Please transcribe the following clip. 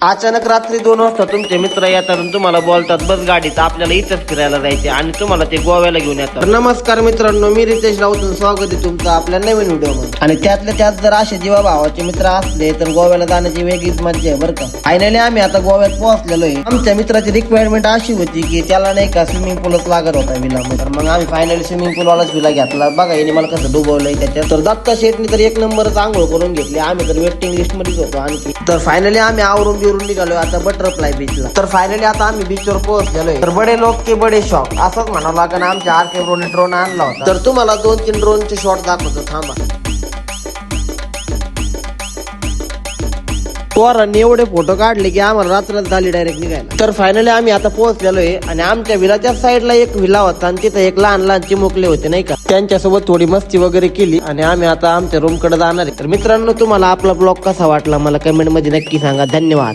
अचानक रात्री 2 वाजता तुमचे मित्र येतात आणि तुम्हाला बोलतात बस गाडीत आपल्याला इथंच फिरायला जायचे आणि तुम्हाला ते गोव्याला घेऊन येतात. नमस्कार मित्रांनो, मी रितेश राऊत, स्वागत आहे तुमचं आपल्या नवीन व्हिडिओमध्ये. आणि त्यातल्या त्यात जर असे जीवा भावाचे मित्र असले तर गोव्याला जाण्याची वेगळीच मजा आहे बरं का. फायनली आम्ही आता गोव्यात पोहोचलेलो आहे. आमच्या मित्राची रिक्वायरमेंट अशी होती की त्याला नाही का स्विमिंग पूलच लागत होता विला, तर मग आम्ही फायनली स्विमिंग पूल वालाच विला घेतला. बघा याने मला कसं डुबवलंय त्याच्यात. तर दत्ता शेटनी तर एक नंबरच आंघोळ करून घेतली. आम्ही तर वेटिंग लिस्ट मध्येच होतो आणखी. तर फायनली आम्ही आवरून बिरून निघालो आता बटरफ्लाय बीचला. तर फायनली आता आम्ही बीचवर पोहोचलेलोय. तर बडे लोक के बडे शॉक असंच म्हणावं लागेल. आमच्या आरके ब्रोने ड्रोन आणला होता. तर तुम्हाला 2-3 ड्रोनचे शॉट दाखवतो थांबा. पोरांनी एवढे फोटो काढले की आम्हाला रात्रच झाली डायरेक्ट निघायला. तर फायनली आम्ही आता पोहोचलेलो आहे आणि आमच्या विलाच्या साईडला एक विला होता आणि तिथे एक लहान लहान चिमुकले होते नाही का, त्यांच्यासोबत थोडी मस्ती वगैरे केली आणि आम्ही आता आमच्या रूम कडे जाणार आहे. तर मित्रांनो, तुम्हाला आपला ब्लॉग कसा वाटला मला कमेंट मध्ये नक्की सांगा. धन्यवाद.